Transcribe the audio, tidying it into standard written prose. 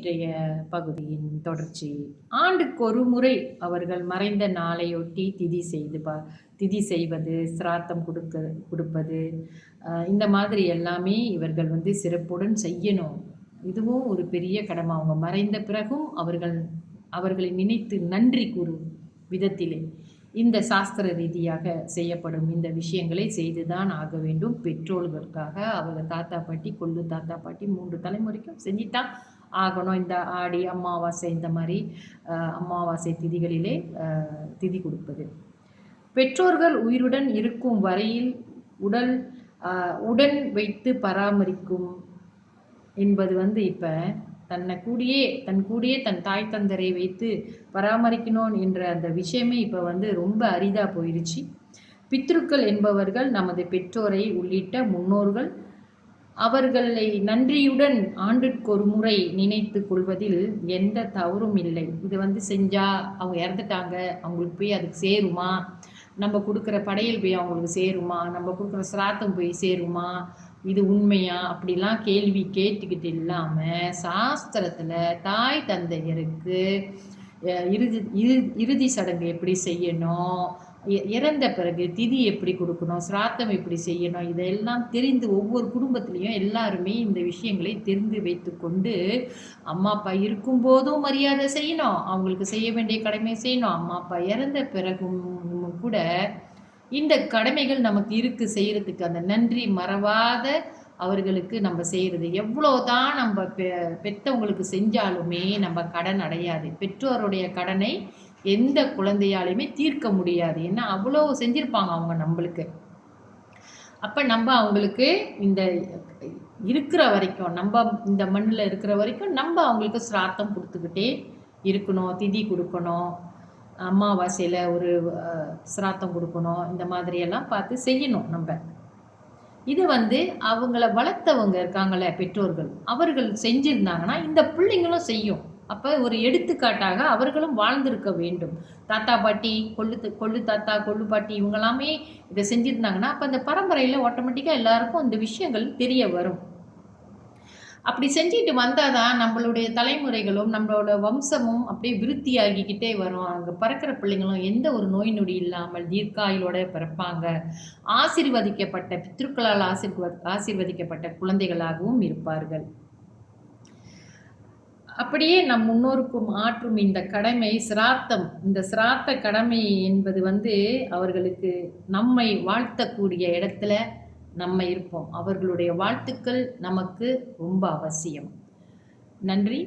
இன்றைய பகுதியின் தொடர்ச்சி. ஆண்டுக்கு ஒரு முறை அவர்கள் மறைந்த நாளையொட்டி திதி செய்வது, சிராத்தம் கொடுப்பது, இந்த மாதிரி எல்லாமே இவர்கள் சிறப்புடன் செய்யணும். இதுவும் ஒரு பெரிய கடமை. அவங்க மறைந்த பிறகும் அவர்களை நினைத்து நன்றி கூறும் விதத்திலே இந்த சாஸ்திர ரீதியாக செய்யப்படும் இந்த விஷயங்களை செய்துதான் ஆக வேண்டும். பெற்றோர்களுக்காக அவங்க தாத்தா பாட்டி, கொள்ளு தாத்தா பாட்டி 3 தலைமுறைக்கும் செஞ்சுதான் ஆகணும். இந்த ஆடி அமாவாசை, இந்த மாதிரி அமாவாசை திதிகளிலே திதி கொடுப்பது. பெற்றோர்கள் உயிருடன் இருக்கும் வரையில் உடன் வைத்து பராமரிக்கும் என்பது இப்போ தன் கூடியே தன் தாய் தந்தரை வைத்து பராமரிக்கணும் என்ற அந்த விஷயமே இப்போ ரொம்ப அரிதாக போயிடுச்சு. பித்ருக்கள் என்பவர்கள் நமது பெற்றோரை உள்ளிட்ட முன்னோர்கள். அவர்களை நன்றியுடன் ஆண்டுக்கு ஒரு முறை நினைத்து கொள்வதில் எந்த தவறும் இல்லை. இது செஞ்சால் அவங்க இறந்துட்டாங்க, அவங்களுக்கு போய் அதுக்கு சேருமா? நம்ம கொடுக்குற படையல் போய் அவங்களுக்கு சேருமா? நம்ம கொடுக்குற சிராத்தம் போய் சேருமா? இது உண்மையா? அப்படிலாம் கேள்வி கேட்டுக்கிட்டு இல்லாமல் சாஸ்திரத்தில் தாய் தந்தையருக்கு இறுதி சடங்கு எப்படி செய்யணும், இறந்த பிறகு திதி எப்படி கொடுக்கணும், சிராத்தம் எப்படி செய்யணும், இதெல்லாம் தெரிந்து ஒவ்வொரு குடும்பத்திலையும் எல்லாருமே இந்த விஷயங்களை தெரிந்து வைத்து கொண்டு அம்மா அப்பா இருக்கும்போதும் மரியாதை செய்யணும், அவங்களுக்கு செய்ய வேண்டிய கடமை செய்யணும். அம்மா அப்பா இறந்த பிறகும் கூட இந்த கடமைகள் நமக்கு இருக்கு செய்யறதுக்கு. அந்த நன்றி மறவாத அவர்களுக்கு நம்ம செய்கிறது. எவ்வளோதான் நம்ம பெற்றவங்களுக்கு செஞ்சாலுமே நம்ம கடன் அடையாது. பெற்றோருடைய கடனை எந்த குழந்தையாலையுமே தீர்க்க முடியாது. ஏன்னா அவ்வளோ செஞ்சிருப்பாங்க அவங்க நம்மளுக்கு. அப்போ நம்ம அவங்களுக்கு இந்த இருக்கிற வரைக்கும், நம்ம இந்த மண்ணில் இருக்கிற வரைக்கும் நம்ம அவங்களுக்கு சிராத்தம் கொடுத்துக்கிட்டே இருக்கணும், திதி கொடுக்கணும், அமாவாசையில் ஒரு சிராத்தம் கொடுக்கணும், இந்த மாதிரியெல்லாம் பார்த்து செய்யணும் நம்ம. இது அவங்கள வளர்த்தவங்க இருக்காங்களே பெற்றோர்கள், அவர்கள் செஞ்சிருந்தாங்கன்னா இந்த பிள்ளைங்களும் செய்யும். அப்போ ஒரு எடுத்துக்காட்டாக அவர்களும் வாழ்ந்திருக்க வேண்டும். தாத்தா பாட்டி, கொள்ளு தாத்தா கொள்ளு பாட்டி இவங்களாமே இதை செஞ்சுருந்தாங்கன்னா அப்போ அந்த பரம்பரையில் ஆட்டோமேட்டிக்காக எல்லாருக்கும் இந்த விஷயங்கள் தெரிய வரும். அப்படி செஞ்சுட்டு வந்தால் தான் நம்மளுடைய தலைமுறைகளும் நம்மளோட வம்சமும் அப்படியே விருத்தி ஆகிக்கிட்டே வரும். அங்கே பிறக்கிற பிள்ளைங்களும் எந்த ஒரு நோய் நொடி இல்லாமல் தீர்க்காயுளோட பிறப்பாங்க. ஆசீர்வதிக்கப்பட்ட பித்ருக்களால் ஆசீர்வதிக்கப்பட்ட குழந்தைகளாகவும் இருப்பார்கள். அப்படியே நம் முன்னோருக்கும் ஆற்றும் இந்த கடமை சிராத்தம். இந்த சிராத்த கடமை என்பது அவர்களுக்கு நம்மை வாழ்த்தக்கூடிய இடத்துல நம்ம இருப்போம். அவர்களுடைய வாழ்த்துக்கள் நமக்கு ரொம்ப அவசியம். நன்றி.